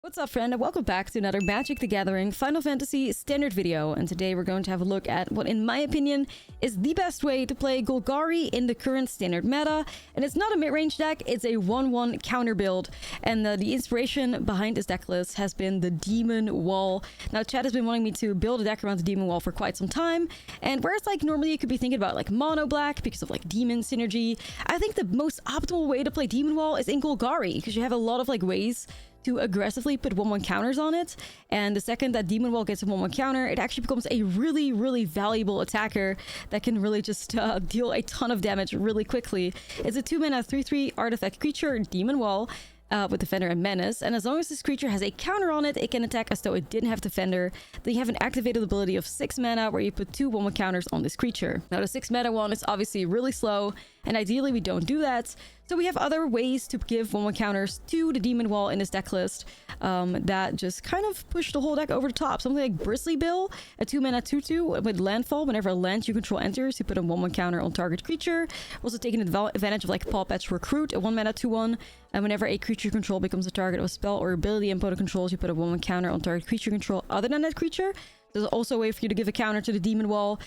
What's up, friend, and welcome back to another Magic the Gathering Final Fantasy standard video. And today we're going to have a look at what, in my opinion, is the best way to play Golgari in the current standard meta. And it's not a mid-range deck, it's a 1-1 counter build. And the inspiration behind this deck list has been the Demon Wall. Now, Chad has been wanting me to build a deck around the Demon Wall for quite some time. And whereas like normally you could be thinking about like mono black because of like demon synergy, I think the most optimal way to play Demon Wall is in Golgari, because you have a lot of like ways to aggressively put 1-1 counters on it. And the second that Demon Wall gets a 1-1 counter, it actually becomes a really valuable attacker that can really just deal a ton of damage really quickly. It's a 2-mana 3/3 artifact creature, Demon Wall, with Defender and Menace, and as long as this creature has a counter on it, it can attack as though it didn't have Defender. Then you have an activated ability of 6 mana where you put 2 1/1 counters on this creature. Now the 6 mana one is obviously really slow, and ideally we don't do that. So we have other ways to give 1/1 counters to the Demon Wall in this deck list that just kind of push the whole deck over the top. Something like Bristly Bill, a 2-mana 2/2 with landfall. Whenever a land you control enters, you put a 1/1 counter on target creature. Also taking advantage of like Paw Patch Recruit, a 1-mana 2/1. And whenever a creature you control becomes a target of a spell or ability and opponent controls, you put a 1/1 counter on target creature control other than that creature. There's also a way for you to give a counter to the Demon Wall.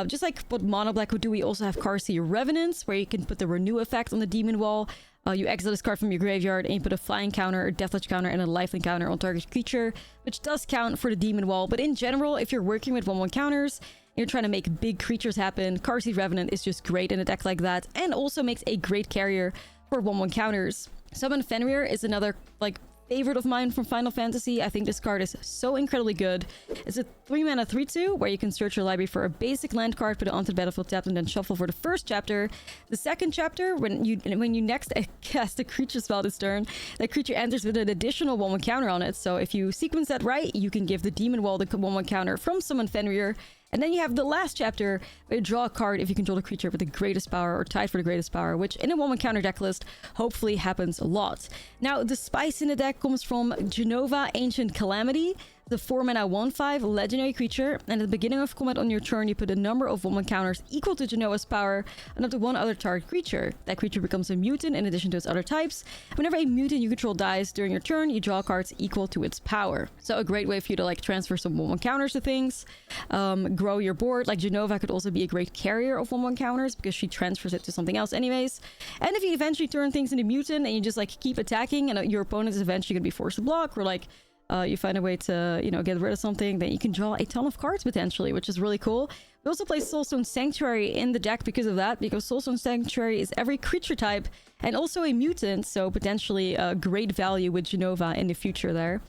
Just like what Mono Black would do, we also have Karsi Revenants, where you can put the Renew effect on the Demon Wall. You exile this card from your graveyard and you put a flying counter, a death touch counter, and a lifelink counter on target creature, which does count for the Demon Wall. But in general, if you're working with 1/1 counters, you're trying to make big creatures happen, Karsi Revenant is just great in a deck like that, and also makes a great carrier for 1/1 counters. Summon Fenrir is another like favorite of mine from Final Fantasy. I think this card is so incredibly good. It's a 3-mana 3/2 where you can search your library for a basic land card, put it onto the battlefield tapped, and then shuffle for the first chapter. The second chapter, when you next cast a creature spell this turn, that creature enters with an additional 1/1 counter on it. So if you sequence that right, you can give the Demon Wall the 1/1 counter from Summon Fenrir. And then you have the last chapter where you draw a card if you control the creature with the greatest power or tied for the greatest power, which in a 1/1 counter deck list hopefully happens a lot. Now, the spice in the deck comes from Jenova, Ancient Calamity, the 4-mana 1/5 legendary creature. And at the beginning of combat on your turn, you put a number of 1/1 counters equal to Jenova's power on up to one other target creature. That creature becomes a mutant in addition to its other types. Whenever a mutant you control dies during your turn, you draw cards equal to its power. So a great way for you to like transfer some 1/1 counters to things, grow your board. Like Jenova could also be a great carrier of 1/1 counters because she transfers it to something else anyways. And if you eventually turn things into mutant and you just like keep attacking and your opponent is eventually going to be forced to block, or like you find a way to, you know, get rid of something, then you can draw a ton of cards potentially, which is really cool. We also play Soulstone Sanctuary in the deck because of that, because Soulstone Sanctuary is every creature type and also a mutant, so potentially a great value with Jenova in the future there.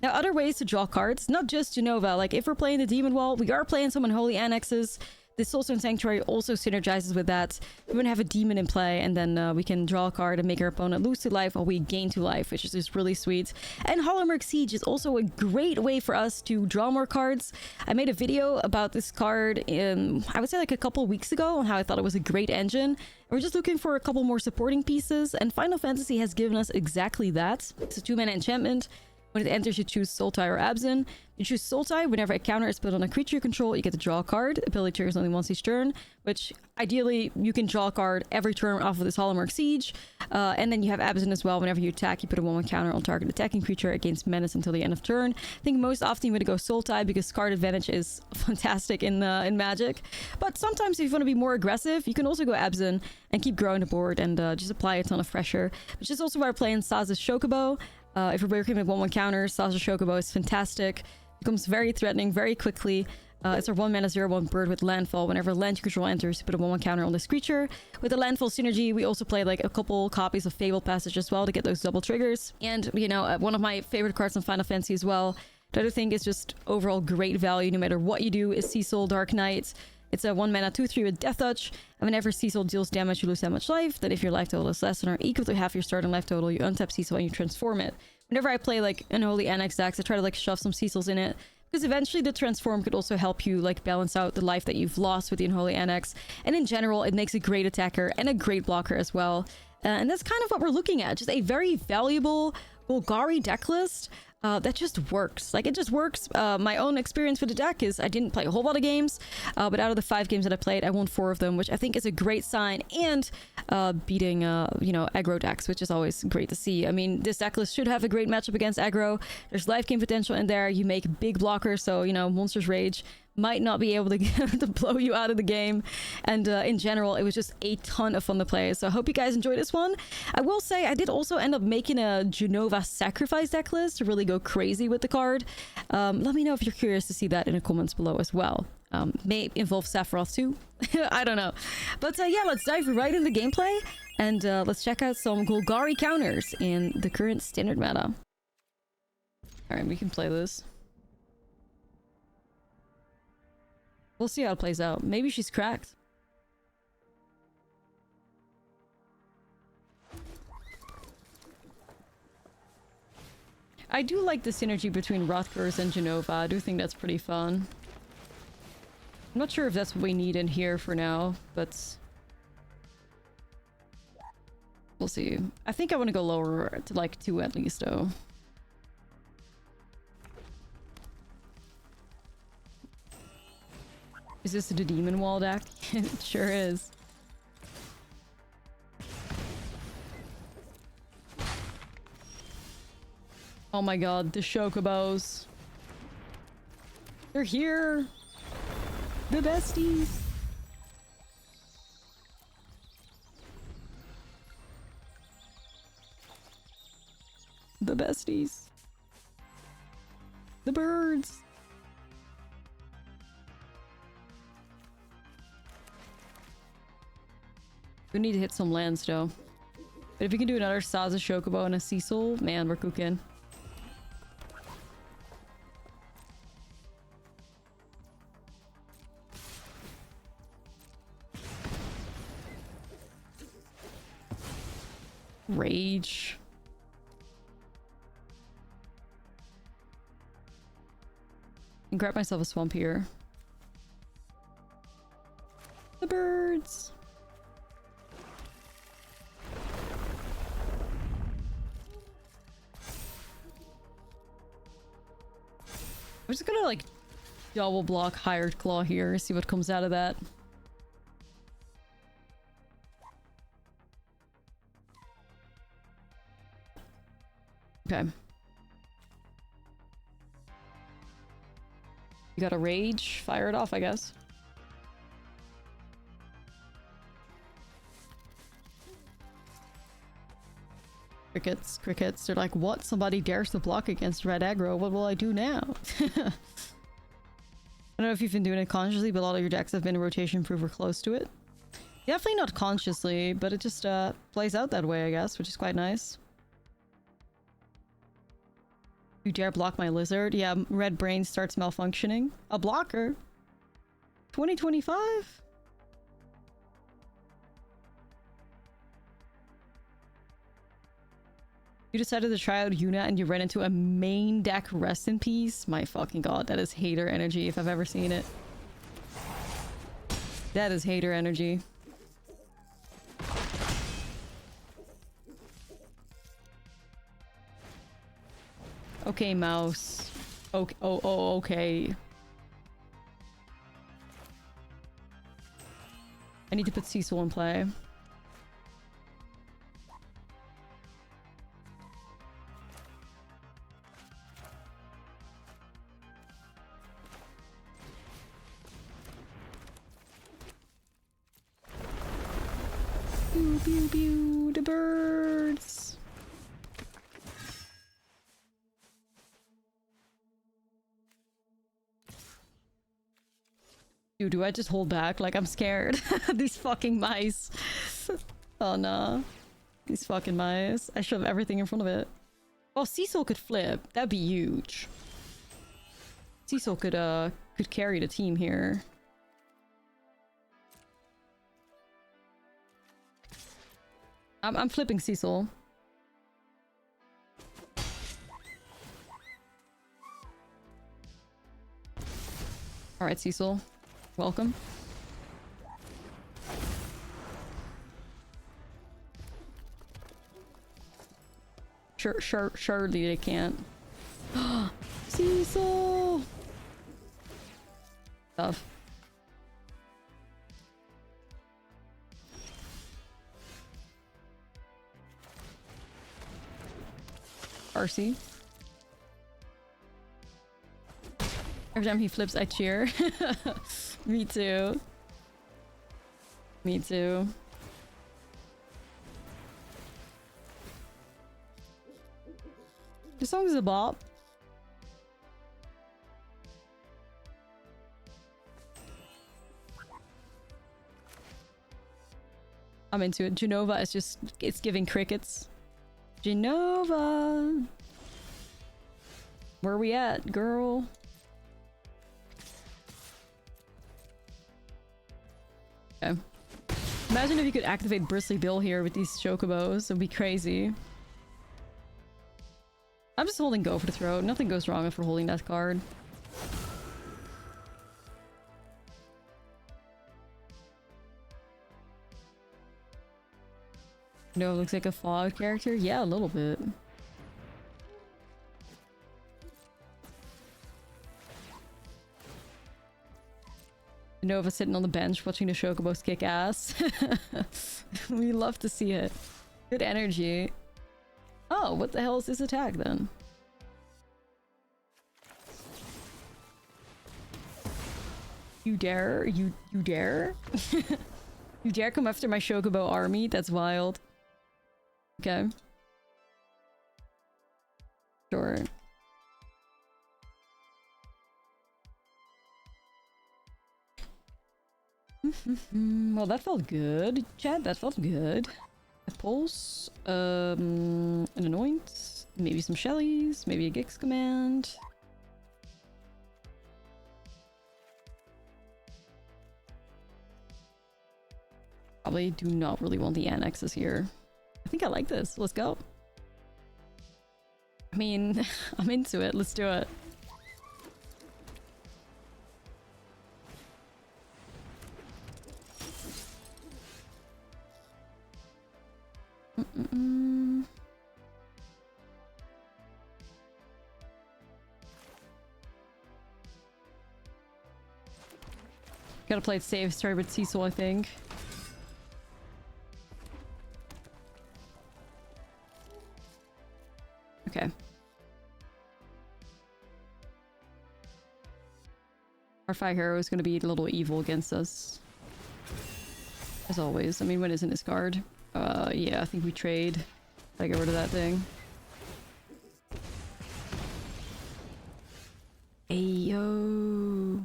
Now, other ways to draw cards, not just Jenova. Like if we're playing the Demon Wall, we are playing some Unholy Annexes. The Soulstone Sanctuary also synergizes with that. We're going to have a demon in play, and then we can draw a card and make our opponent lose 2 life while we gain 2 life, which is just really sweet. And Hollowmurk Siege is also a great way for us to draw more cards. I made a video about this card in, I would say like a couple weeks ago, on how I thought it was a great engine. We're just looking for a couple more supporting pieces, and Final Fantasy has given us exactly that. It's a 2-mana enchantment. When it enters, you choose Sultai or Abzan. You choose Sultai. Whenever a counter is put on a creature you control, you get to draw a card. Ability triggers only once each turn, which ideally you can draw a card every turn off of this Hollowmurk Siege. And then you have Abzan as well. Whenever you attack, you put a 1/1 counter on target attacking creature against Menace until the end of turn. I think most often you're going to go Sultai because card advantage is fantastic in Magic. But sometimes if you want to be more aggressive, you can also go Abzan and keep growing the board and just apply a ton of pressure, which is also why we're playing Saza's Chocobo. If we're working with 1/1 counters, Saza's Chocobo is fantastic. Becomes very threatening very quickly. It's our 1-mana 0/1 bird with landfall. Whenever land you control enters, you put a 1/1 counter on this creature. With the landfall synergy, we also play like a couple copies of Fable Passage as well to get those double triggers. And, you know, one of my favorite cards in Final Fantasy as well, the other thing is just overall great value no matter what you do, is Cecil Dark Knight. It's a 1-mana 2/3 with Death Touch, and whenever Cecil deals damage, you lose that much life. Then if your life total is less than or equal to half your starting life total, you untap Cecil and you transform it. Whenever I play like Unholy Annex decks, I try to like shove some Cecils in it, because eventually the transform could also help you like balance out the life that you've lost with the Unholy Annex. And in general, it makes a great attacker and a great blocker as well. And that's kind of what we're looking at, just a very valuable Golgari deck list. that just works. Like, it just works. My own experience with the deck is I didn't play a whole lot of games, but out of the 5 games that I played, I won 4 of them, which I think is a great sign, and beating, you know, aggro decks, which is always great to see. I mean, this deck list should have a great matchup against aggro. There's life gain potential in there. You make big blockers, so, you know, Monster's Rage might not be able to, to blow you out of the game. And in general, it was just a ton of fun to play. So I hope you guys enjoyed this one. I will say I did also end up making a Jenova sacrifice deck list to really go crazy with the card. Let me know if you're curious to see that in the comments below as well. May involve Sephiroth too. I don't know. But yeah, let's dive right into gameplay. And let's check out some Golgari counters in the current standard meta. Alright, we can play this. We'll see how it plays out. Maybe she's cracked. I do like the synergy between Rutgers and Jenova. I do think that's pretty fun. I'm not sure if that's what we need in here for now, but we'll see. I think I want to go lower to like 2 at least, though. Is this the Demon Wall deck? It sure is. Oh my god, the Chocobos. They're here! The besties! The besties. The birds. We need to hit some lands though. But if we can do another Saza Chocobo and a Cecil, man, we're cooking. Rage. And grab myself a swamp here. The birds. I'm just gonna like double block Hired Claw here, see what comes out of that. Okay. You got a Rage, fire it off, I guess. Crickets, crickets. They're like, what? Somebody dares to block against red aggro. What will I do now? I don't know if you've been doing it consciously, but a lot of your decks have been rotation proof or close to it. Definitely not consciously, but it just plays out that way, I guess, which is quite nice. You dare block my lizard? Yeah, red brain starts malfunctioning. A blocker? 2025? You decided to try out Yuna and you ran into a main deck rest in peace? My fucking god, that is hater energy if I've ever seen it. That is hater energy. Okay, mouse. Okay, okay. I need to put Cecil in play. Pew, pew, pew, the birds. Dude, do I just hold back? Like, I'm scared. These fucking mice. Oh, no. These fucking mice. I shove everything in front of it. Well, Cecil could flip. That'd be huge. Cecil could carry the team here. I'm flipping Cecil. Alright, Cecil. Welcome. Surely they can't. Cecil! Tough. RC. Every time he flips, I cheer. Me too. Me too. This song is a bop. I'm into it. Jenova is just, it's giving crickets. Jenova! Where are we at, girl? Okay. Imagine if you could activate Bristly Bill here with these chocobos. It would be crazy. I'm just holding go for the throat. Nothing goes wrong if we're holding that card. No, it looks like a flawed character. Yeah, a little bit. Nova sitting on the bench watching the chocobos kick ass. We love to see it. Good energy. Oh, what the hell is this attack then? You dare? You dare? You dare come after my chocobo army? That's wild. Okay. Sure. Well, that felt good. Chat, that felt good. A pulse, an anoint, maybe some shellies, maybe a Gix command. Probably do not really want the annexes here. I think I like this. Let's go. I mean, I'm into it. Let's do it. Gotta play it safe. Sorry with Cecil, I think. Okay. Our fire hero is gonna be a little evil against us. As always. I mean, what isn't his card? Yeah, I think we trade. I get rid of that thing. Ayo.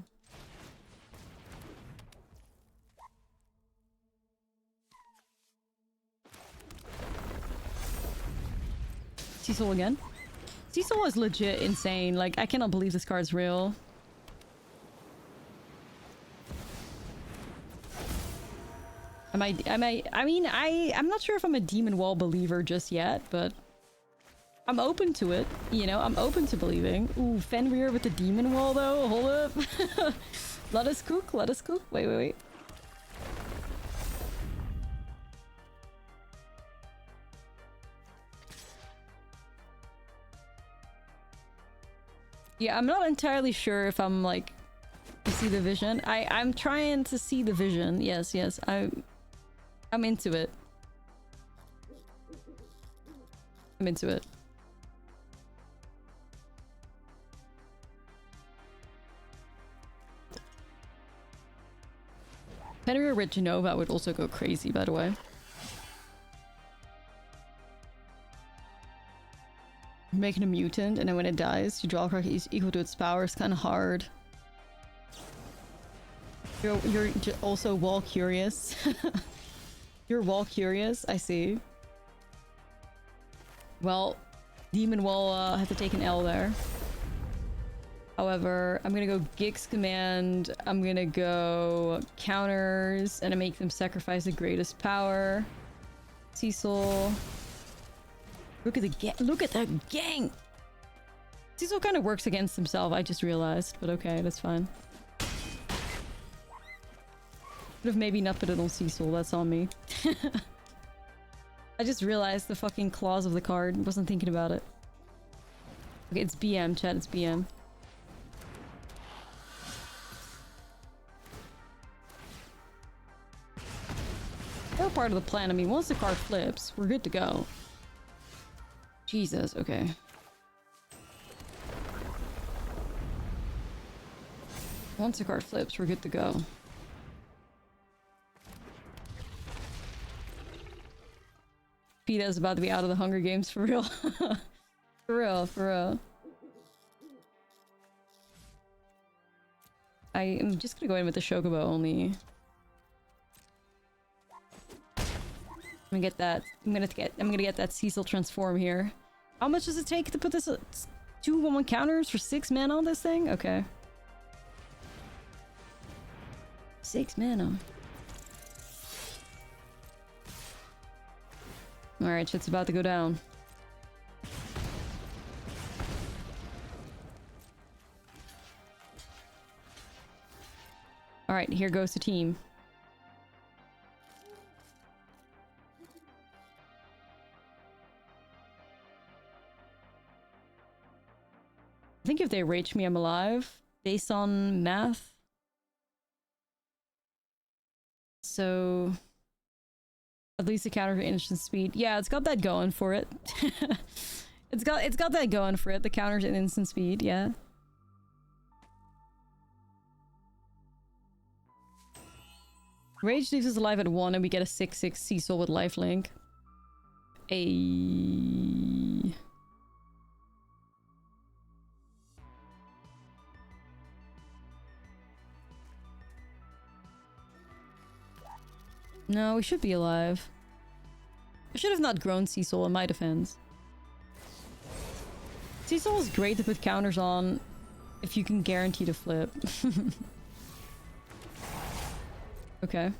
Cecil again? Cecil is legit insane. Like, I cannot believe this card's real. I mean, I'm not sure if I'm a Demon Wall believer just yet, but I'm open to it. You know, I'm open to believing. Ooh, Fenrir with the Demon Wall though. Hold up. Let us cook. Let us cook. Wait, wait, wait. Yeah, I'm not entirely sure if I'm like, you see the vision. I'm trying to see the vision. Yes, yes. I'm into it. I'm into it. Fenrir with Jenova would also go crazy, by the way. Making a mutant, and then when it dies, you draw a card equal to its power. It's kind of hard. You're also wall curious. You're wall curious, I see. Well, Demon Wall had to take an L there. However, I'm gonna go Gix command. I'm gonna go counters, and I make them sacrifice the greatest power. Cecil. Look at the gang. Look at that gang. Cecil kind of works against himself. I just realized, but okay, that's fine. Could have maybe not put it on Cecil. That's on me. I just realized the fucking clause of the card. Wasn't thinking about it. Okay, it's BM, chat. It's BM. part of the plan. I mean, once the card flips, we're good to go. Jesus, okay. Once the card flips, we're good to go. PETA's about to be out of the Hunger Games for real. For real, for real. I am just gonna go in with the Chocobo only. I'm gonna get that. I'm gonna get that Cecil transform here. How much does it take to put this 2/1 counters for 6 mana on this thing? Okay. 6 mana. Alright, shit's about to go down. Alright, here goes the team. I think if they rage me, I'm alive. Based on math. So... At least the counter to instant speed. Yeah, it's got that going for it. It's got that going for it. The counter to instant speed, yeah. Rage leaves us alive at 1 and we get a 6/6 Cecil with lifelink. No, we should be alive. I should have not grown Cecil in my defense. Cecil is great to put counters on if you can guarantee to flip. Okay.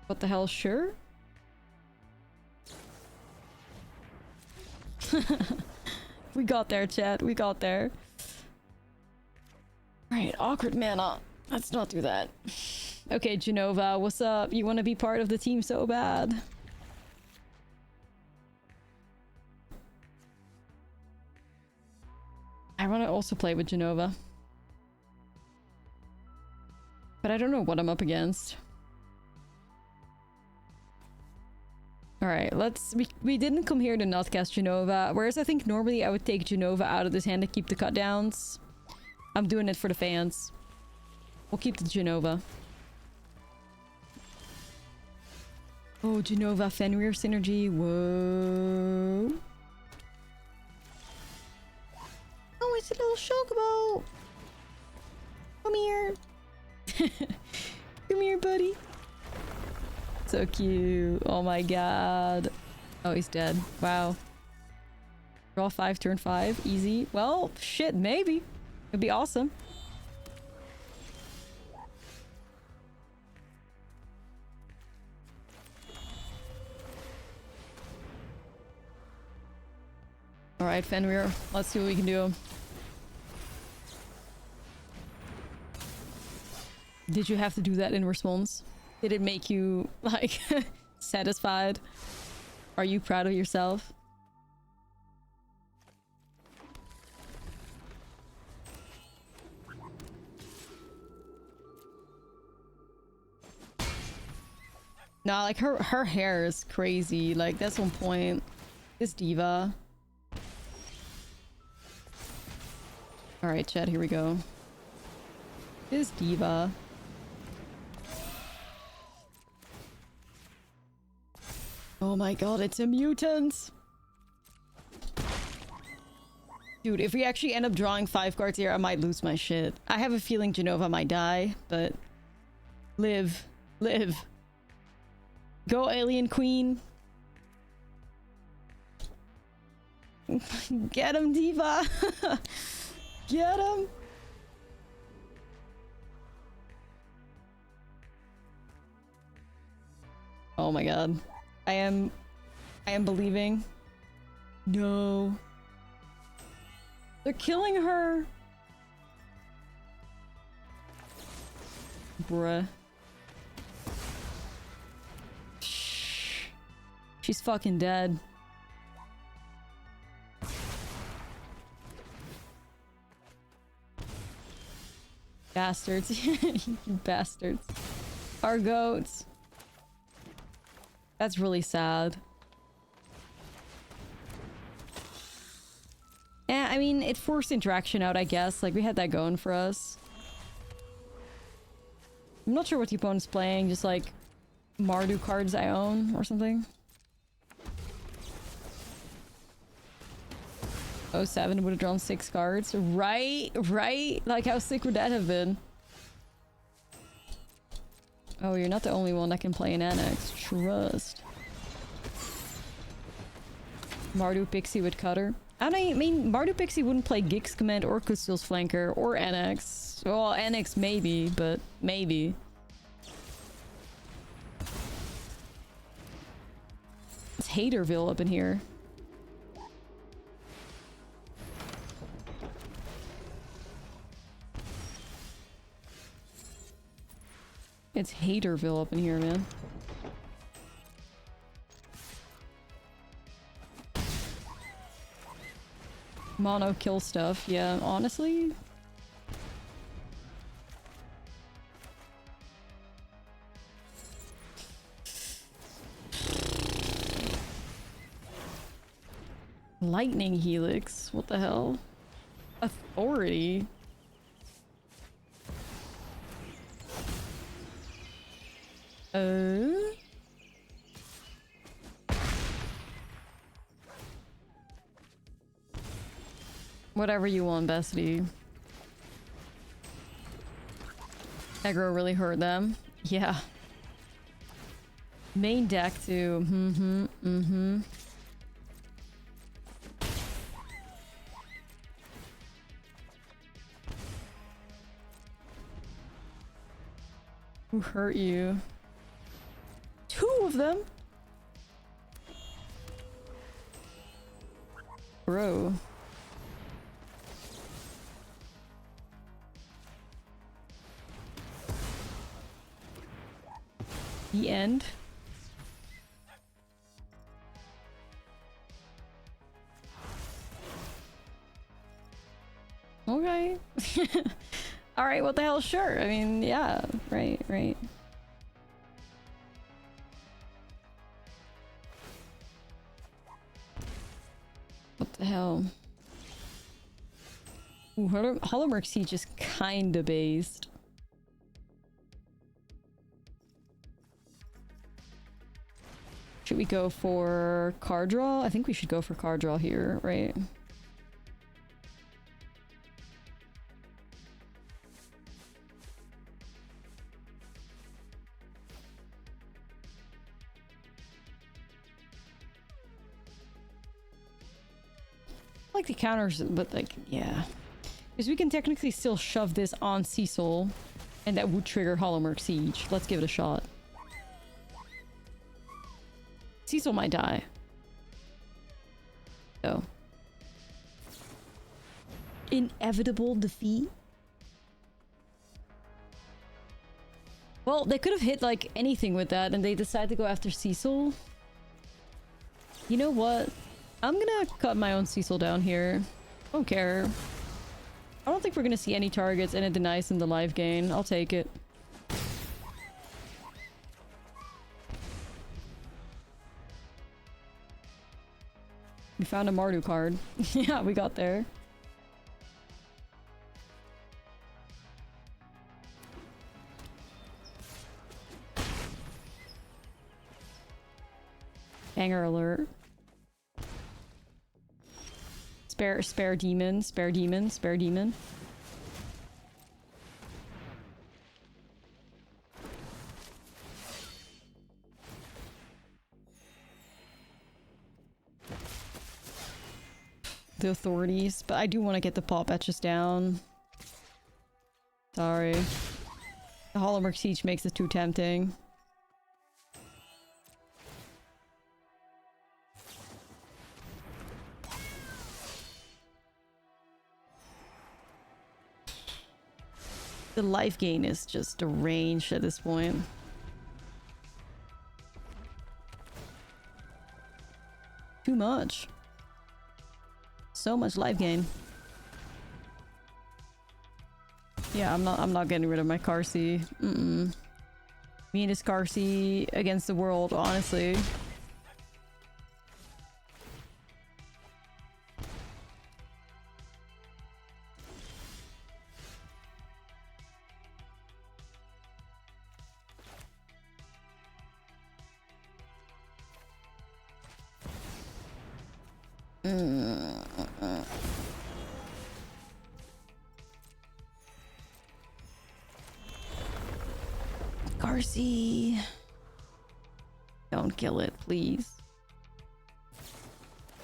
What the hell, sure? We got there, chat. We got there. Right, awkward mana. Let's not do that. Okay, Jenova, what's up? You want to be part of the team so bad. I want to also play with Jenova. But I don't know what I'm up against. Alright, we didn't come here to not cast Jenova, whereas I think normally I would take Jenova out of this hand to keep the cut downs. I'm doing it for the fans. We'll keep the Jenova. Oh, Jenova Fenrir synergy. Whoa. Oh, it's a little Chocobo. Come here. Come here, buddy. So cute. Oh my god. Oh, he's dead. Wow. Draw 5, turn 5. Easy. Well, shit, maybe. It'd be awesome. Alright, Fenrir. Let's see what we can do. Did you have to do that in response? Did it make you, like, satisfied? Are you proud of yourself? Nah, like, her hair is crazy. Like, that's one point. This diva. Alright, chat, here we go. This diva. Oh my god, it's a mutant! Dude, if we actually end up drawing 5 cards here, I might lose my shit. I have a feeling Jenova might die, but... Live. Live. Go, Alien Queen! Get him, Diva! Get him! Oh my god. I am believing. No. They're killing her. Bruh. She's fucking dead. Bastards. You bastards. Our goats. That's really sad. Yeah, I mean, it forced interaction out, I guess. Like, we had that going for us. I'm not sure what the opponent's playing. Just, like, Mardu cards I own or something. 07 would have drawn 6 cards. Right? Right? Like, how sick would that have been? Oh, you're not the only one that can play an annex. Trust. Mardu Pixie with Cutter. I mean, Mardu Pixie wouldn't play Gix Command or Custodial's Flanker or Annex. Well, Annex maybe, but maybe. It's Haterville up in here. It's Haterville up in here, man. Mono kill stuff, yeah, honestly. Lightning Helix, what the hell? Authority? Whatever you want, bestie. Aggro really hurt them. Yeah. Main deck too. Who hurt you? 2 of them? Bro. The end. Okay. Alright, what the hell? Sure. I mean, yeah. Right, right. What the hell? Ooh, Holomark Siege is kinda based. Should we go for card draw? I think we should go for card draw here, right? I like the counters, but like, yeah. Because we can technically still shove this on Cecil, and that would trigger Holomark Siege. Let's give it a shot. Cecil might die. So. Inevitable defeat? Well, they could have hit, like, anything with that, and they decided to go after Cecil. You know what? I'm gonna cut my own Cecil down here. I don't care. I don't think we're gonna see any targets, and it denies them the life gain. I'll take it. We found a Mardu card. Yeah, we got there. Banger alert. Spare demon, spare demon, spare demon. The authorities, but I do want to get the pop etches down. Sorry. The Holomark Siege makes it too tempting. The life gain is just deranged at this point. Too much. So much life gain. Yeah, I'm not getting rid of my Karsi. Me and his Karsi against the world, honestly. Karsi. Don't kill it, please.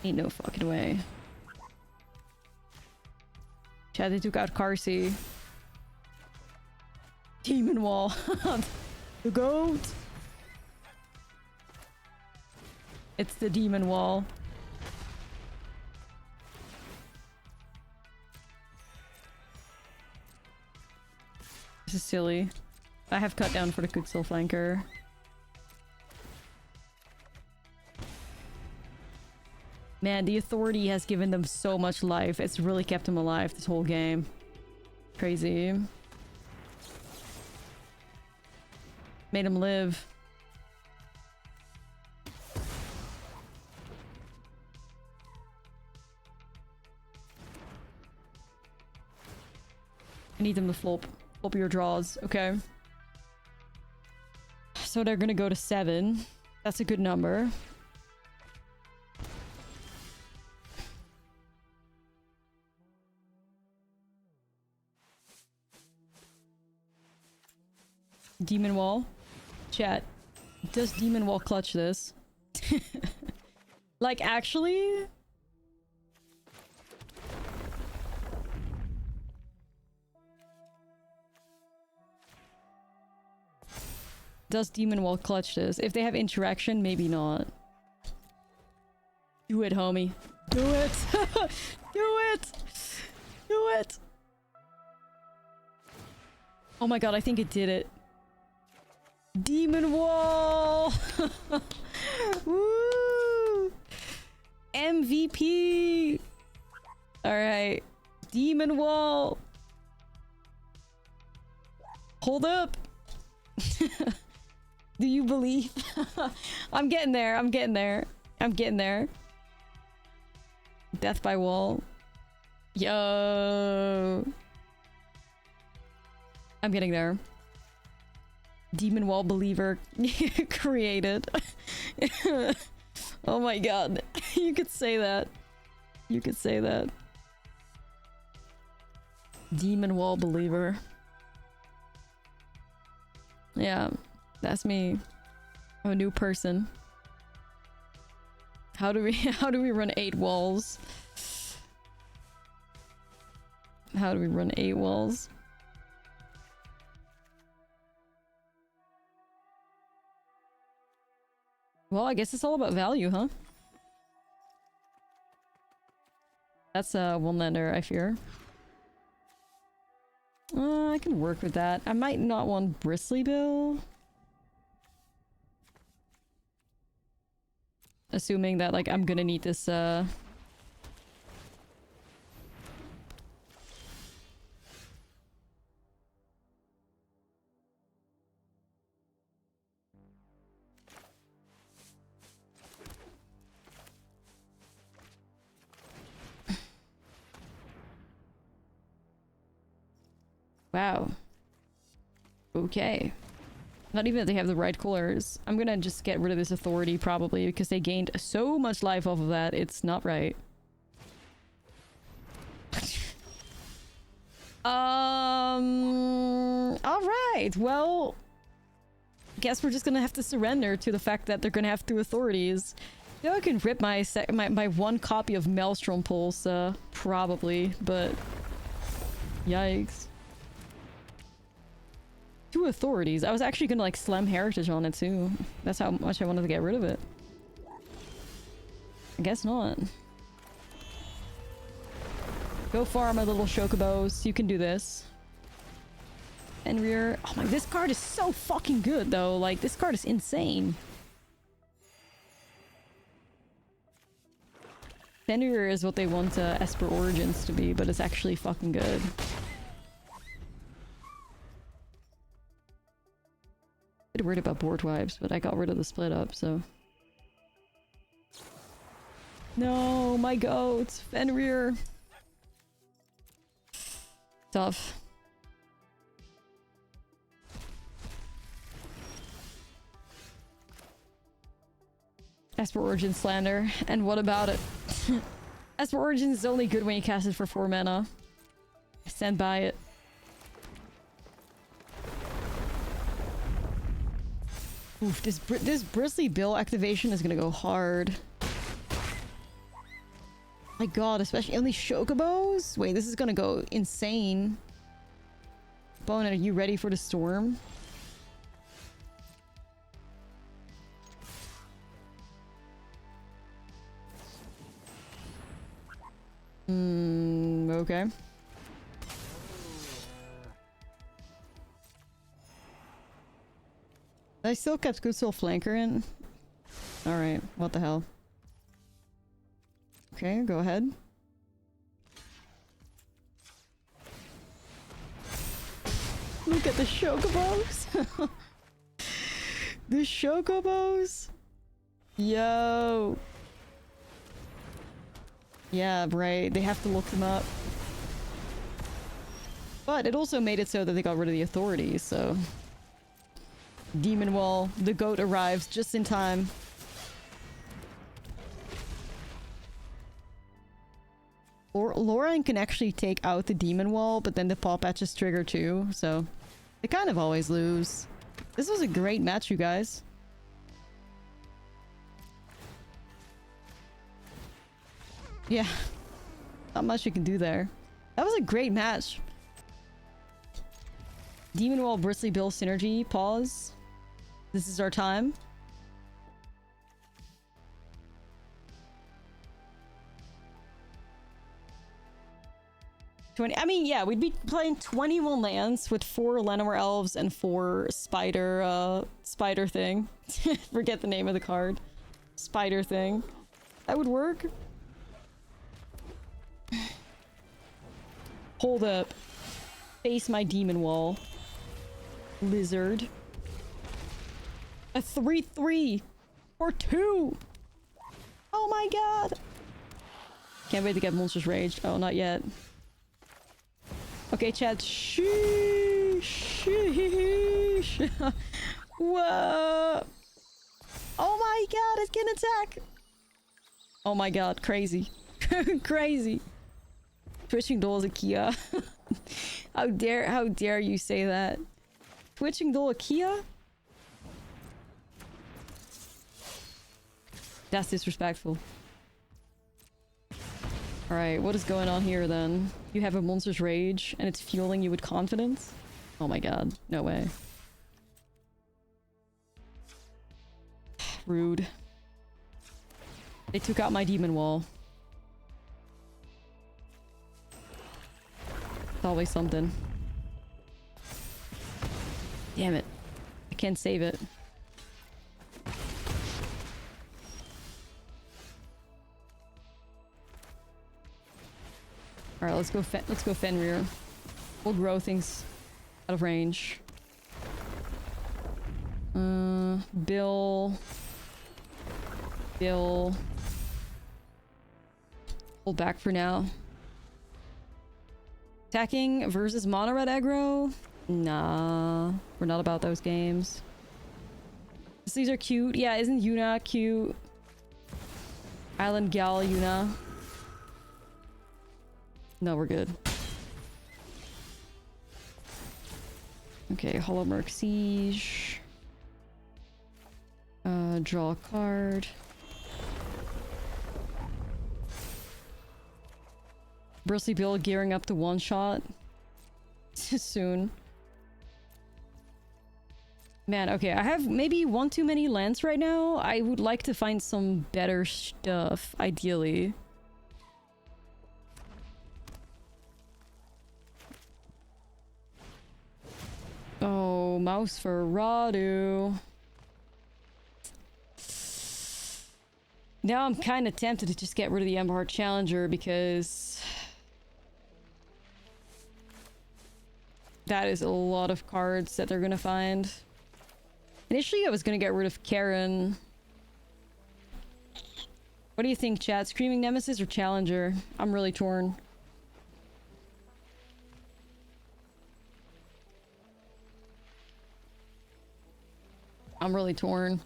Ain't no fucking way. Chad, they took out Karsi. Demon Wall. The goat. It's the Demon Wall. This is silly. I have cut down for the Quicksil flanker. Man, the authority has given them so much life. It's really kept them alive this whole game. Crazy. Made them live. I need them to flop your draws. Okay. So they're gonna go to 7. That's a good number. Demon Wall. Chat. Does Demon Wall clutch this? Like, actually? Does Demon Wall clutch this? If they have interaction, maybe not. Do it, homie. Do it! Do it! Do it! Oh my god, I think it did it. Demon Wall! Woo! MVP! Alright. Demon Wall! Hold up! Do you believe? I'm getting there. I'm getting there. I'm getting there. Death by wall. Yo. I'm getting there. Demon Wall believer created. Oh my god. You could say that. You could say that. Demon Wall believer. Yeah. That's me. I'm a new person. How do we run 8 walls? How do we run 8 walls? Well, I guess it's all about value, huh? That's a one-lander, I fear. I can work with that. I might not want Bristly Bill. Assuming that, like, I'm gonna need this, Wow. Okay. Not even that they have the right colors. I'm gonna just get rid of this authority probably because they gained so much life off of that. It's not right. Alright. Well, guess we're just gonna have to surrender to the fact that they're gonna have 2 authorities. You know, I can rip my one copy of Maelstrom Pulse, probably, but yikes. 2 authorities. I was actually gonna like slam Heritage on it too. That's how much I wanted to get rid of it. I guess not. Go farm my little chocobos. You can do this. Fenrir. Oh my, this card is so fucking good though. Like, this card is insane. Fenrir is what they want Esper Origins to be, but it's actually fucking good. Bit worried about board wipes, but I got rid of the split up, so. No, my goats, Fenrir. Tough. Esper Origin slander, and what about it? Esper Origin is only good when you cast it for 4 mana. I stand by it. Oof, this Bristly Bill activation is gonna go hard. My god, especially only Chocobos? Wait, this is gonna go insane. Opponent, are you ready for the storm? Okay. I still kept Good Soul Flanker in. Alright, what the hell. Okay, go ahead. Look at the Chocobos! The Chocobos! Yo! Yeah, right. They have to look them up. But it also made it so that they got rid of the authorities, so... Demon Wall, the goat arrives just in time. Lauren can actually take out the Demon Wall, but then the paw patches trigger too, so... They kind of always lose. This was a great match, you guys. Yeah. Not much you can do there. That was a great match. Demon Wall, Bristly Bill synergy. Pause. This is our time. I mean, yeah, we'd be playing 21 lands with 4 Llanowar Elves and 4 spider thing. Forget the name of the card. Spider thing. That would work. Hold up. Face my Demon Wall. Lizard. A 3/3 or 2. Oh my god. Can't wait to get Monsters Raged. Oh, not yet. Okay, chat. Sheesh. Whoa. Oh my god, it can attack. Oh my god, crazy. Crazy. Twitching Doll is a Kia. How dare you say that? Twitching Doll a Kia? That's disrespectful. Alright, what is going on here then? You have a Monster's Rage and it's fueling you with confidence? Oh my god, no way. Rude. They took out my Demon Wall. It's always something. Damn it. I can't save it. Alright, let's go Fenrir. We'll grow things out of range. Bill. Hold back for now. Attacking versus mono red aggro? Nah, we're not about those games. These are cute. Yeah, isn't Yuna cute? Island Gal Yuna. No, we're good. Okay, Hollow Merc Siege. Draw a card. Bristly Bill gearing up to one-shot. Soon. Man, okay, I have maybe one too many lands right now. I would like to find some better stuff, ideally. mouse for Radu. Now I'm kind of tempted to just get rid of the Emberheart Challenger because that is a lot of cards that they're gonna find. Initially, I was gonna get rid of Karen. What do you think, chat? Screaming Nemesis or Challenger? I'm really torn. I'm really torn.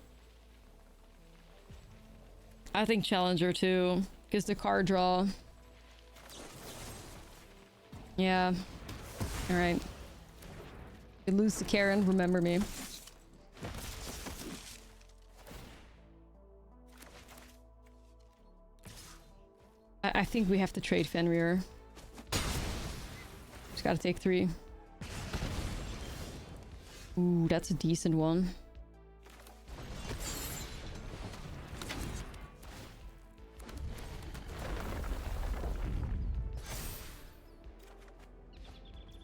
I think Challenger too, because the card draw. Yeah. Alright. You lose to Karen, remember me. I think we have to trade Fenrir. Just gotta take 3. Ooh, that's a decent one.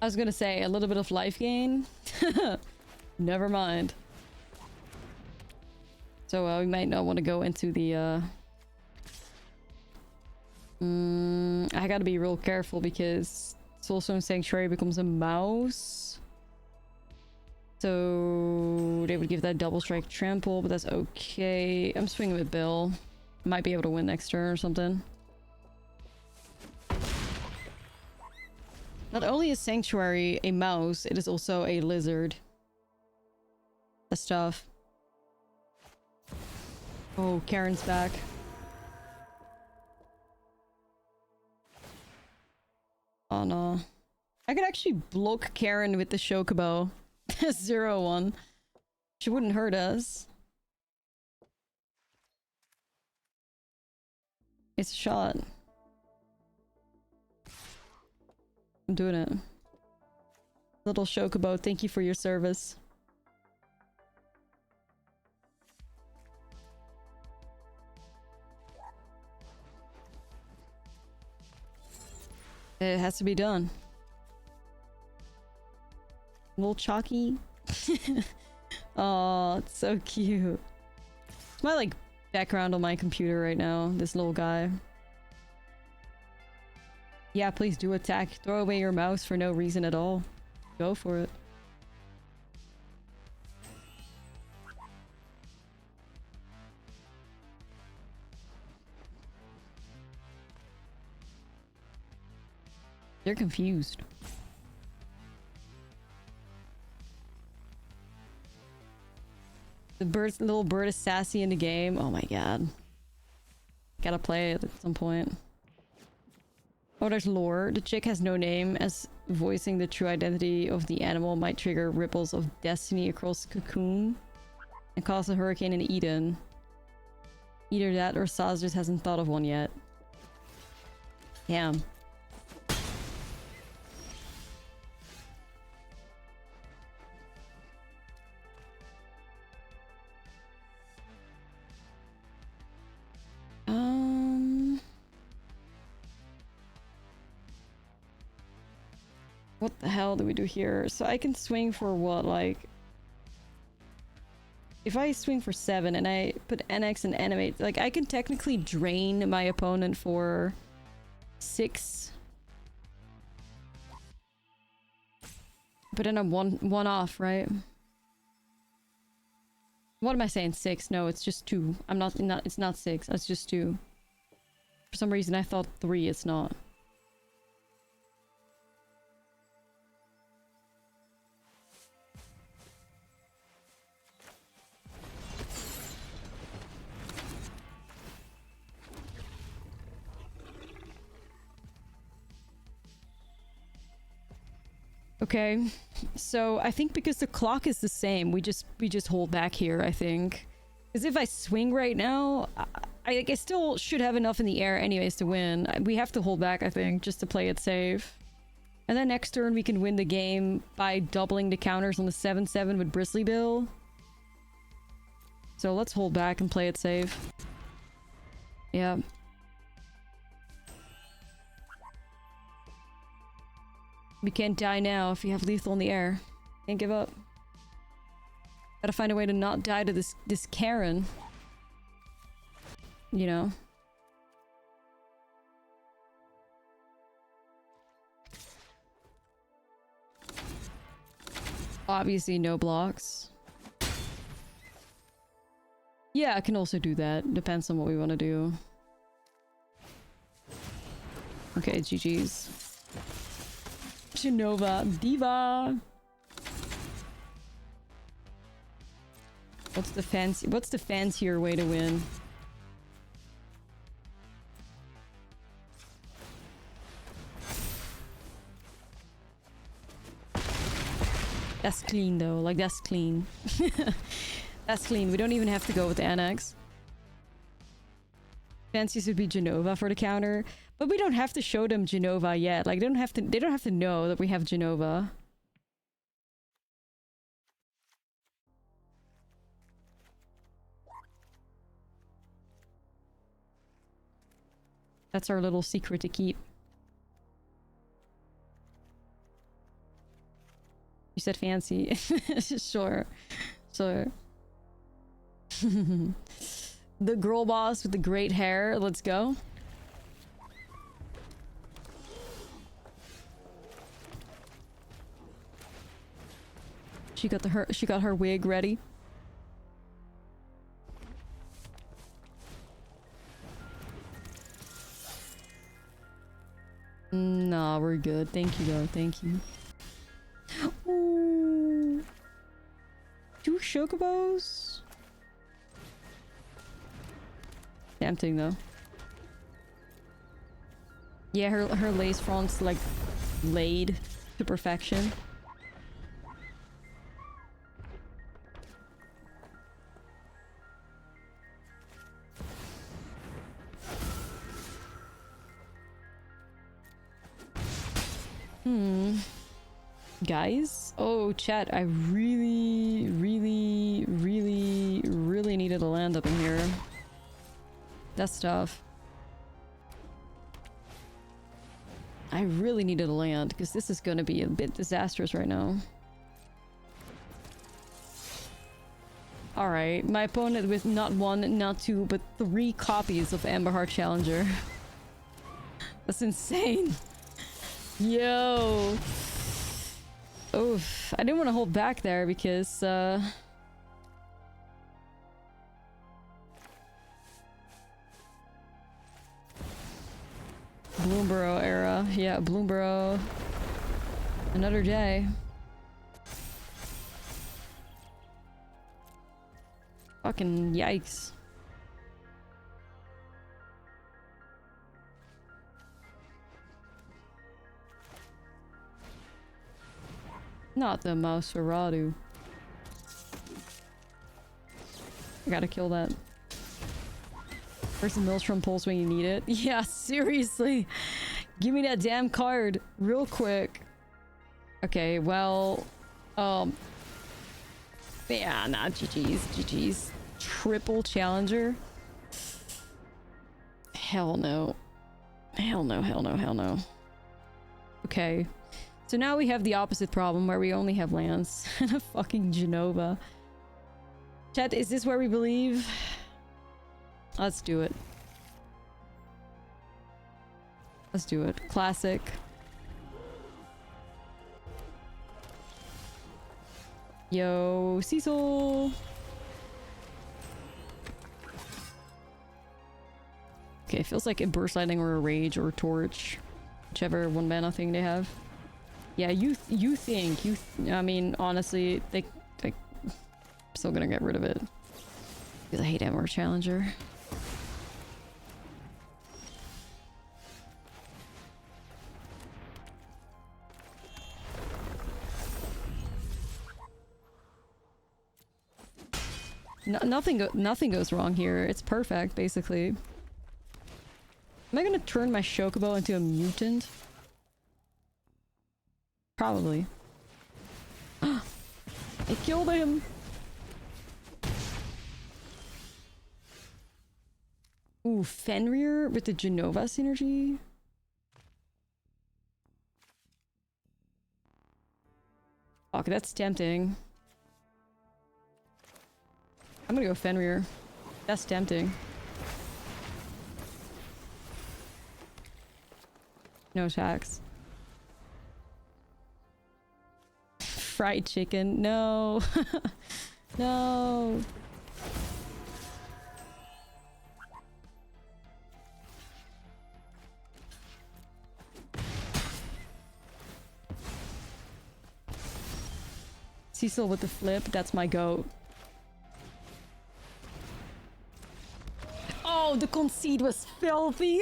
I was gonna say, a little bit of life gain. Never mind. So we might not want to go into the... I gotta be real careful because Soulstone Sanctuary becomes a mouse. So they would give that double strike trample, but that's okay. I'm swinging with Bill. Might be able to win next turn or something. Not only is Sanctuary a mouse, it is also a lizard. That's tough. Oh, Karen's back. Oh no. I could actually block Karen with the Chocobo. 0-1. She wouldn't hurt us. It's a shot. I'm doing it. Little Chocobo, thank you for your service. It has to be done. Little Chalky. Oh, it's so cute. It's my like background on my computer right now. This little guy. Yeah, please do attack. Throw away your mouse for no reason at all. Go for it. They're confused. The little bird is sassy in the game. Oh my god. Gotta play it at some point. Oh, there's lore. The chick has no name, as voicing the true identity of the animal might trigger ripples of destiny across the cocoon and cause a hurricane in Eden. Either that or Saz just hasn't thought of one yet. Damn. What the hell do we do here? So I can swing for what, like... If I swing for 7 and I put NX and animate, like I can technically drain my opponent for 6. But then I'm one off, right? What am I saying? 6? No, it's just 2. It's not 6. It's just 2. For some reason I thought 3. It's not. Okay, so I think because the clock is the same, we just hold back here, I think. Because if I swing right now, I still should have enough in the air anyways to win. We have to hold back, I think, just to play it safe. And then next turn we can win the game by doubling the counters on the 7-7 with Bristly Bill. So let's hold back and play it safe. Yeah. We can't die now if you have lethal in the air. Can't give up. Gotta find a way to not die to this Karen. You know? Obviously no blocks. Yeah, I can also do that. Depends on what we want to do. Okay, GG's. Jenova, Diva! What's the fancier way to win? That's clean though, like that's clean. That's clean, we don't even have to go with the annex. Fanciest would be Jenova for the counter, but we don't have to show them Jenova yet. Like they don't have to know that we have Jenova. That's our little secret to keep. You said fancy. Sure. Sure. The girl boss with the great hair. Let's go. She got her wig ready. Nah, we're good. Thank you though. Thank you. Ooh. 2 chocobos? Tempting though. Yeah, her lace front's like laid to perfection. Guys? Oh, chat, I really needed a land up in here. That's tough. I really needed a land, because this is gonna be a bit disastrous right now. Alright, my opponent with not 1, not 2, but 3 copies of Amberheart Challenger. That's insane. Yo! Oof, I didn't want to hold back there because, Bloomborough era. Yeah, Bloomborough. Another day. Fucking yikes. Not the mouse Ferradu. I gotta kill that. Where's the Maelstrom Pulse when you need it? Yeah, seriously. Give me that damn card real quick. Okay, well... yeah, nah, GG's. GG's. Triple Challenger? Hell no. Hell no, hell no, hell no. Okay. So now we have the opposite problem where we only have lands and a fucking Jenova. Chat, is this where we believe? Let's do it. Let's do it. Classic. Yo, Cecil! Okay, it feels like a Burst Lightning or a Rage or a Torch. Whichever one mana thing they have. Yeah, you think, I mean, honestly, they still gonna get rid of it. Because I hate Amber Challenger. Nothing goes wrong here. It's perfect, basically. Am I gonna turn my Chocobo into a mutant? Probably. I killed him! Ooh, Fenrir with the Jenova synergy? Fuck, that's tempting. I'm gonna go Fenrir. That's tempting. No attacks. Fried chicken. No. No. Cecil with the flip. That's my goat. Oh, the concede was filthy.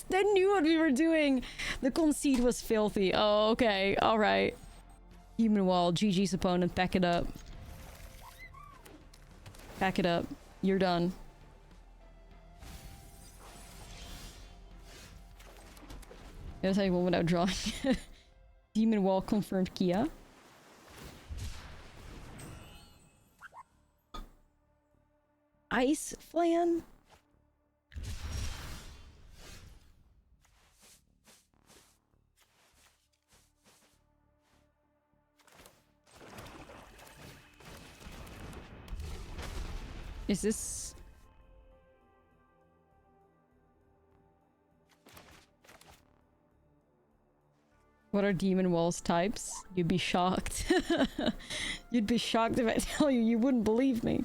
They knew what we were doing. The concede was filthy. Oh, okay. All right. Human wall. GG's opponent. Pack it up. Pack it up. You're done. I'll tell you one without drawing. Demon wall confirmed Kia. Ice flan? Is this... What are Demon Wall's types? You'd be shocked. You'd be shocked if I tell you. You wouldn't believe me.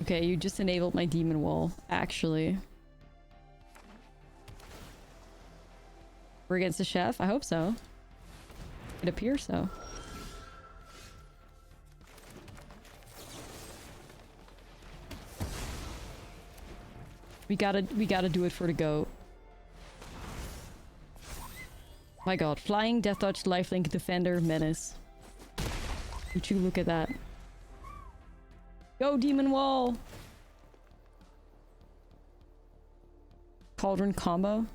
Okay, you just enabled my Demon Wall, actually. We're against the chef? I hope so. It appears so. We gotta do it for the goat. My god. Flying, Death Touch, Lifelink, Defender, Menace. Would you look at that? Go, Demon Wall! Cauldron combo.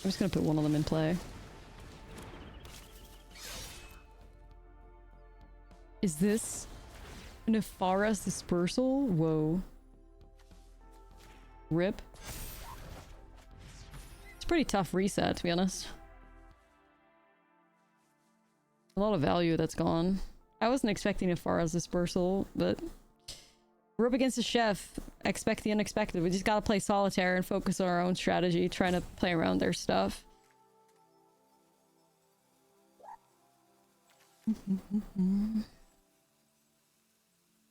I'm just gonna put one of them in play. Is this Nefara's Dispersal? Whoa. Rip. It's a pretty tough reset, to be honest. A lot of value that's gone. I wasn't expecting Nefara's Dispersal, but we're up against a chef. Expect the unexpected. We just gotta play solitaire and focus on our own strategy, trying to play around their stuff.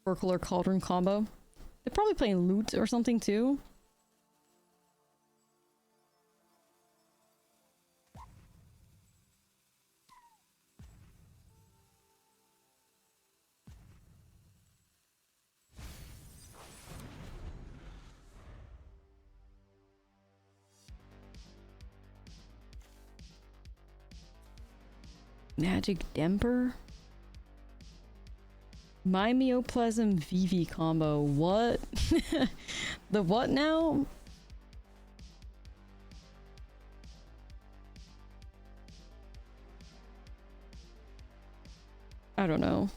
Oracle or Cauldron combo. They're probably playing loot or something too. Magic Demper? Mimeoplasm VV combo. What? The what now? I don't know.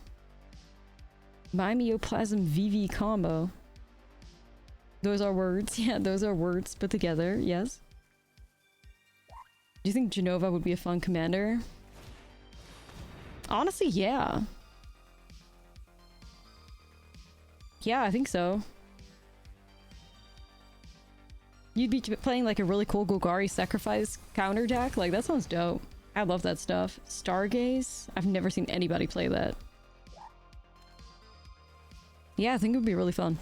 Mimeoplasm VV combo. Those are words. Yeah, those are words put together. Yes. Do you think Jenova would be a fun commander? Honestly, yeah. Yeah, I think so. You'd be playing like a really cool Golgari sacrifice counter deck. Like, that sounds dope. I love that stuff. Stargaze? I've never seen anybody play that. Yeah, I think it would be really fun.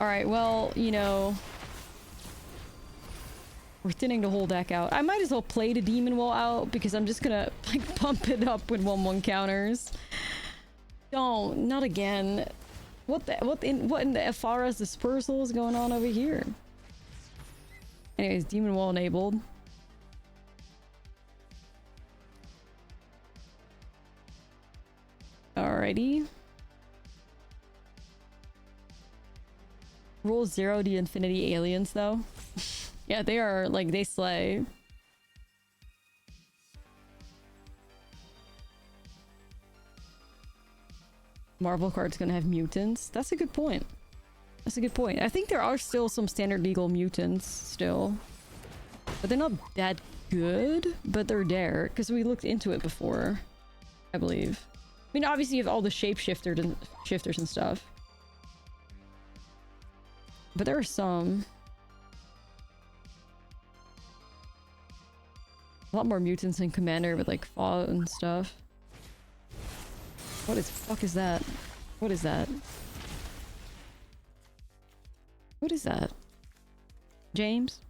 Alright, well, you know... We're thinning the whole deck out. I might as well play the Demon Wall out because I'm just gonna like pump it up with 1/1 counters. Don't, not again. What in the Afara's Dispersal is going on over here? Anyways, Demon Wall enabled. Alrighty. Rule 0 the Infinity Aliens, though. Yeah, they are, like, they slay. Marvel card's gonna have mutants. That's a good point. That's a good point. I think there are still some standard legal mutants still. But they're not that good, but they're there. Because we looked into it before, I believe. I mean, obviously you have all the shifters and stuff. But there are some. A lot more mutants in Commander with like Fall and stuff. What is fuck is that? What is that? What is that? James?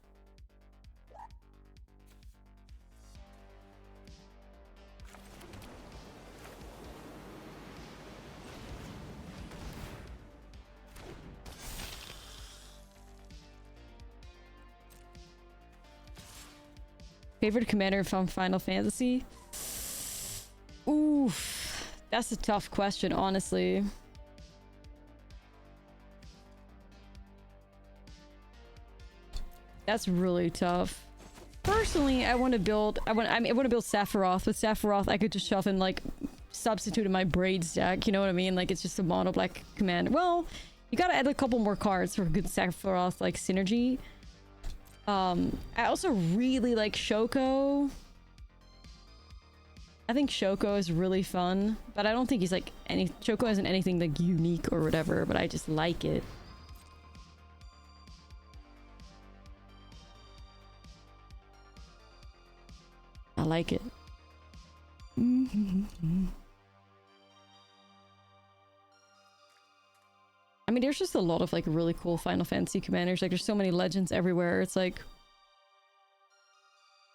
Favorite commander from Final Fantasy? Oof. That's a tough question, honestly. That's really tough. Personally, I want to build Sephiroth. With Sephiroth, I could just shove in like substitute in my Braids deck. You know what I mean? Like it's just a mono black commander. Well, you gotta add a couple more cards for good Sephiroth like synergy. I also really like Shoko. I think Shoko is really fun, but I don't think he's like Shoko isn't anything like unique or whatever, but I just like it. I like it. I mean, there's just a lot of like really cool Final Fantasy commanders. Like there's so many legends everywhere. It's like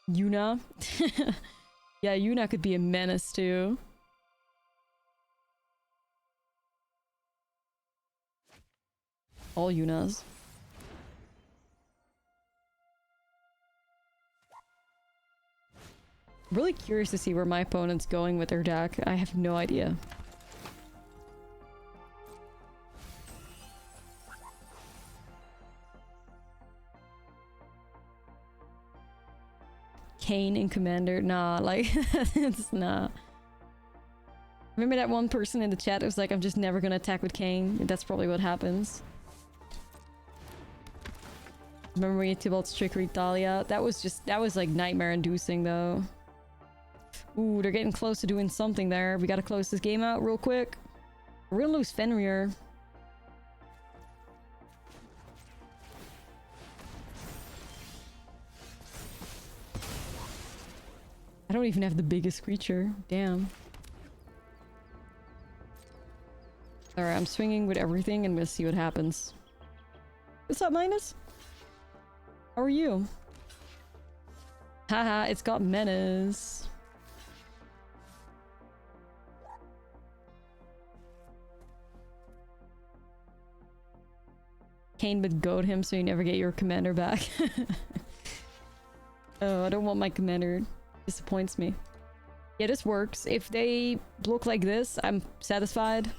Yuna. Yeah, Yuna could be a menace too. All Yunas. Really curious to see where my opponent's going with their deck. I have no idea. Kane in Commander? Nah, like, it's nah. Remember that one person in the chat who was like, I'm just never gonna attack with Kane? That's probably what happens. Remember when you Tybalt's Trickery Thalia? That was like nightmare inducing though. Ooh, they're getting close to doing something there. We gotta close this game out real quick. We're gonna lose Fenrir. I don't even have the biggest creature. Damn. Alright, I'm swinging with everything and we'll see what happens. What's up, Minus? How are you? Haha, it's got menace. Kane would goad him so you never get your commander back. Oh, I don't want my commander. Disappoints me. Yeah, this works. If they look like this, I'm satisfied.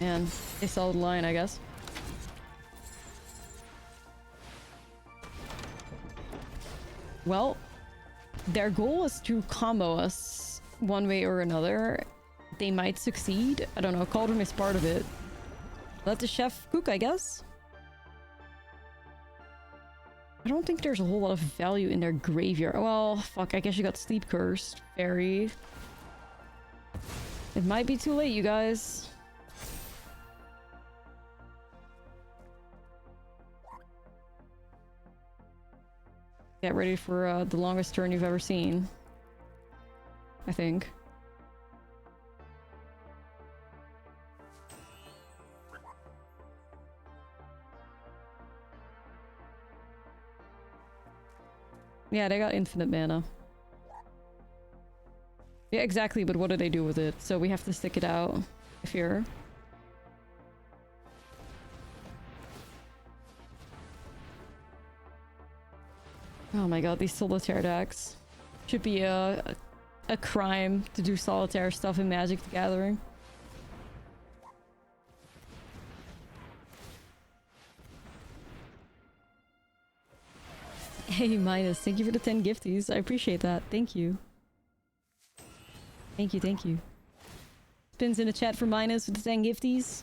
Man, they saw the line, I guess. Well, their goal is to combo us one way or another. They might succeed. I don't know. Cauldron is part of it. Let the chef cook, I guess. I don't think there's a whole lot of value in their graveyard. Well, fuck. I guess you got Sleep Cursed. Fairy. It might be too late, you guys. Get ready for the longest turn you've ever seen. I think. Yeah, they got infinite mana. Yeah, exactly, but what do they do with it? So we have to stick it out. I fear. Oh my god, these solitaire decks. Should be a crime to do solitaire stuff in Magic the Gathering. Hey, Minus, thank you for the 10 gifties. I appreciate that. Thank you. Thank you, thank you. Spins in the chat for Minus with the 10 gifties.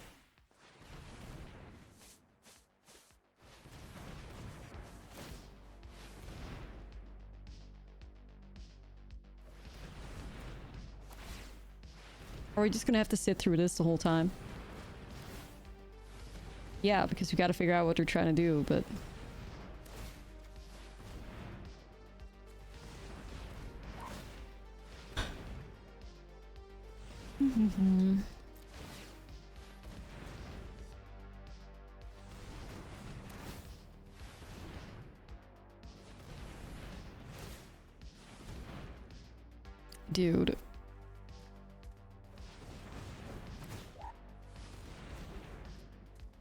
Are we just gonna have to sit through this the whole time? Yeah, because we gotta figure out what we're trying to do, but... Dude.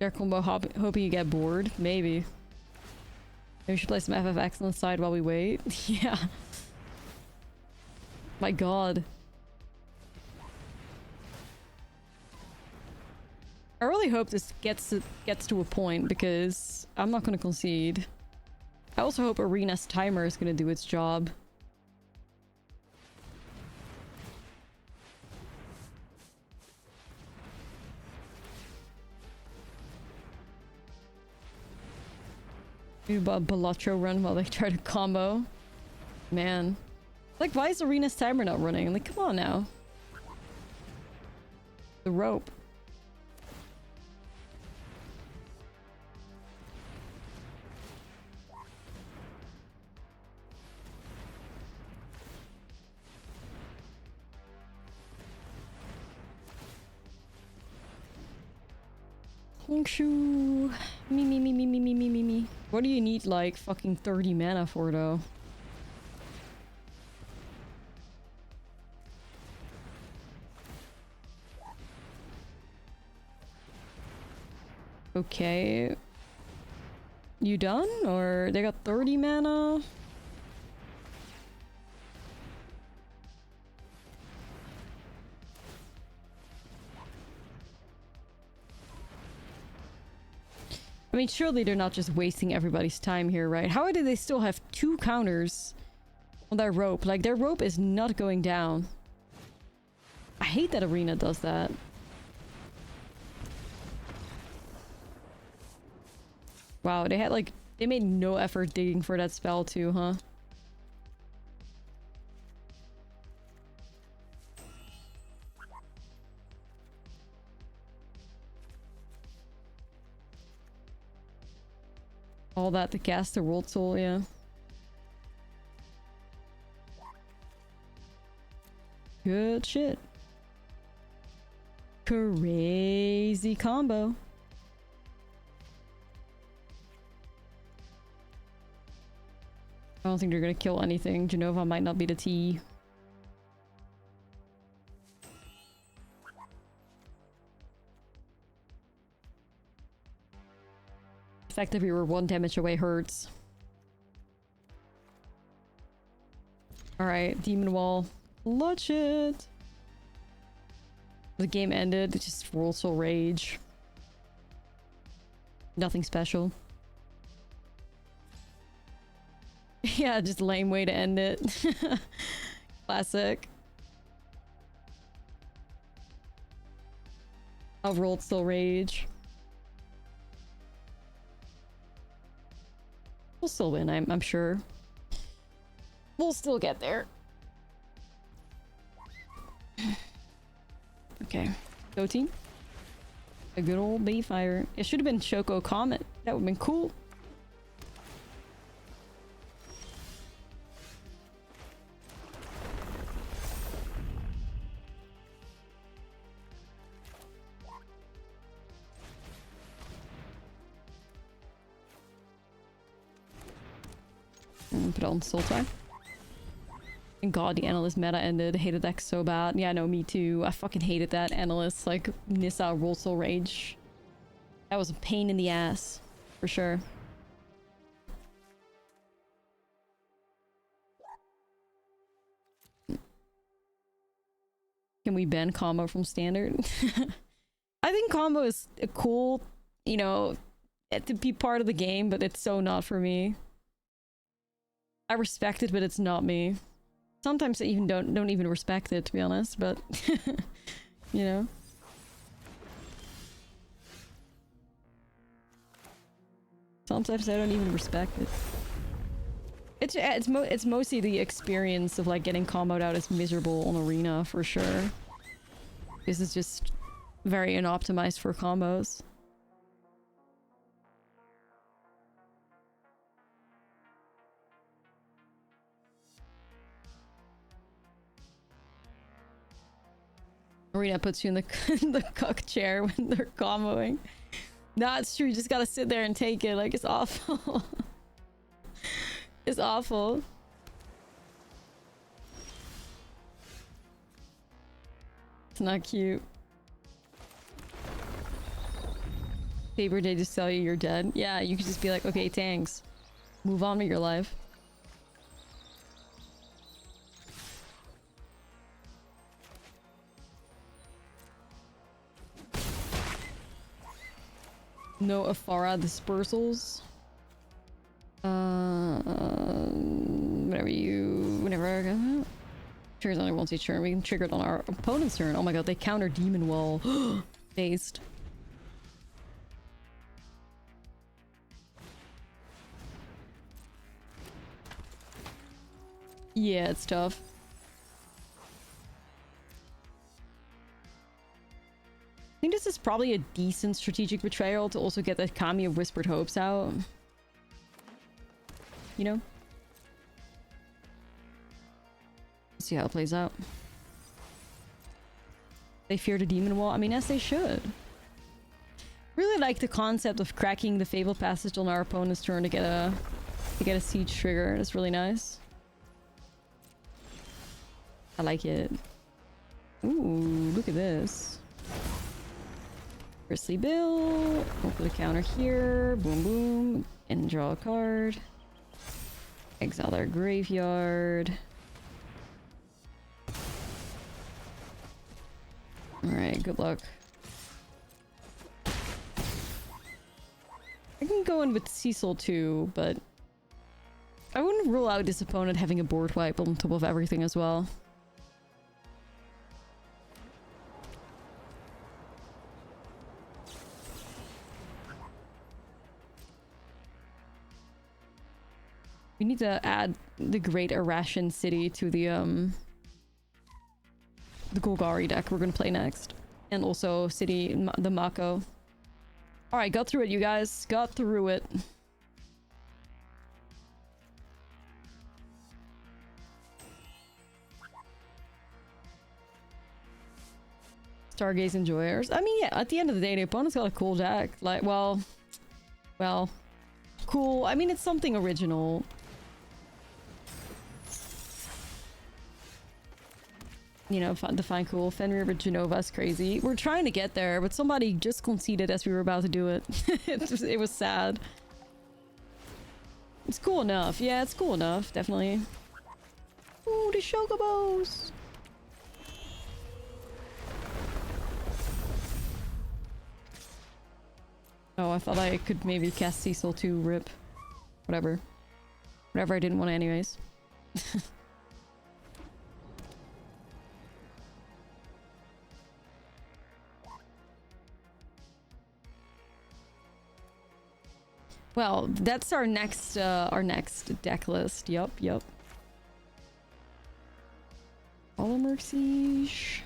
Air combo hoping you get bored? Maybe. Maybe we should play some FFX on the side while we wait. Yeah. My god. I really hope this gets to a point because I'm not gonna concede. I also hope Arena's timer is gonna do its job. Do a Balatro run while they try to combo. Man. Like, why is Arena's timer not running? Like, come on now. The rope. Hongshu. Me. What do you need like fucking 30 mana for though? Okay. You done? Or they got 30 mana? I mean, surely they're not just wasting everybody's time here, right? How do they still have 2 counters on their rope? Like, their rope is not going down. I hate that Arena does that. Wow, they had like... They made no effort digging for that spell too, huh? All that to cast the World Soul, yeah. Good shit. Crazy combo. I don't think they're gonna kill anything. Jenova might not be the T. The fact that we were 1 damage away hurts. Alright, Demon Wall. Clutch it! The game ended. It's just World Soul Rage. Nothing special. Yeah, just lame way to end it. Classic. I'll World Soul Rage. We'll still win, I'm sure. We'll still get there. Okay. Go team. A good old Bayfire. It should have been Shoko Comet. That would have been cool. Put on Soul Tie. And god, the Analyst meta ended. Hated that so bad. Yeah, no, me too. I fucking hated that Analyst, like, Nissa World Soul Rage. That was a pain in the ass. For sure. Can we ban combo from standard? I think combo is a cool, you know, to be part of the game, but it's so not for me. I respect it, but it's not me. Sometimes I even don't even respect it, to be honest, but you know. Sometimes I don't even respect it. It's mostly the experience of like getting comboed out as miserable on arena for sure. This is just very unoptimized for combos. Arena puts you in the the cuck chair when they're comboing. No, it's true. You just gotta sit there and take it. Like, it's awful. It's awful. It's not cute. Paper day just tell you you're dead. Yeah, you could just be like, okay, thanks. Move on with your life. No Afara dispersals. Whenever triggers only once each turn. We can trigger it on our opponent's turn. Oh my god, they counter Demon Wall. Based. Yeah, it's tough. I think this is probably a decent strategic betrayal to also get that Kami of Whispered Hopes out. You know? Let's see how it plays out. They fear the Demon Wall? I mean, as they should. Really like the concept of cracking the Fabled Passage on our opponent's turn to get a siege trigger. That's really nice. I like it. Ooh, look at this. Grizzly Bill. We'll put a counter here. Boom, boom. And draw a card. Exile their graveyard. Alright, good luck. I can go in with Cecil too, but I wouldn't rule out this opponent having a board wipe on top of everything as well. We need to add the Great Irration City to the Golgari deck we're gonna play next. And also City, the Mako. Alright, got through it, you guys. Got through it. Stargaze Enjoyers. I mean, yeah, at the end of the day, the opponent's got a cool deck. Like, well, cool. I mean, it's something original. You know, define cool. Fenrir with Jenova is crazy. We're trying to get there, but somebody just conceded as we were about to do it. It was sad. It's cool enough. Yeah, it's cool enough. Definitely. Ooh, the Chocobos! Oh, I thought I could maybe cast Cecil too. Rip. Whatever. Whatever, I didn't want to anyways. Well, that's our next deck list. Yup. Polymer Siege.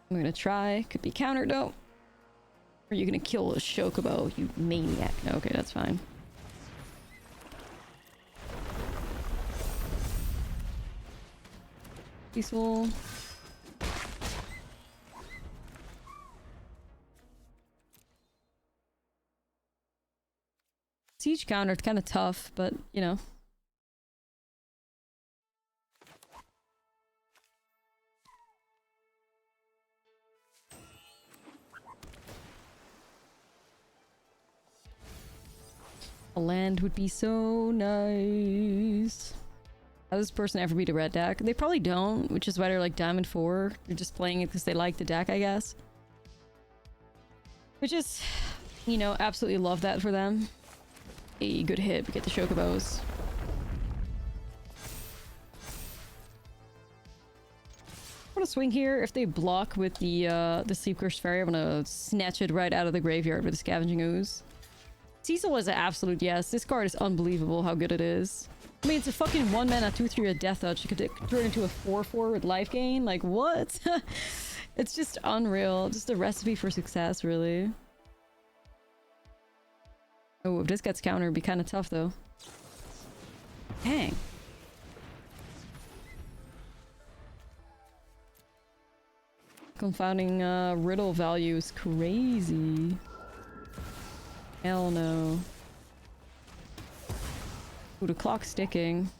I'm gonna try. Could be countered though. Or you gonna kill a Chocobo, you maniac. No, okay, that's fine. Peaceful. Siege counter, it's kind of tough, but you know. A land would be so nice. How does this person ever beat a red deck? They probably don't, which is why they're like Diamond 4. They're just playing it because they like the deck, I guess. Which is, you know, absolutely love that for them. A good hit, we get the Chocobos. I'm gonna swing here. If they block with the Sleep Cursed Fairy, I'm gonna snatch it right out of the graveyard with the Scavenging Ooze. Cecil is an absolute yes. This card is unbelievable how good it is. I mean, it's a fucking 1 mana 2/3 with Death Touch. You could turn into a 4/4 with life gain. Like, what? It's just unreal. Just a recipe for success, really. Oh, if this gets countered, it'd be kind of tough, though. Dang. Confounding riddle value is crazy. Hell no. Ooh, the clock's ticking.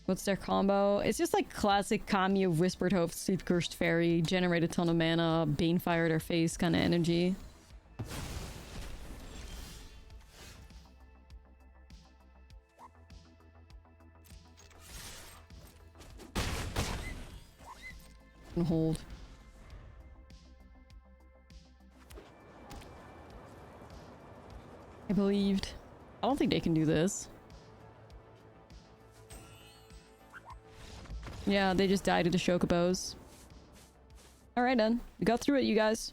What's their combo? It's just like classic Kami of Whispered Hope, Sleep Cursed Fairy, generate a ton of mana, Banefire their face kind of energy. And hold. I believed. I don't think they can do this. Yeah, they just died to the Chocobos. Alright then. We got through it, you guys.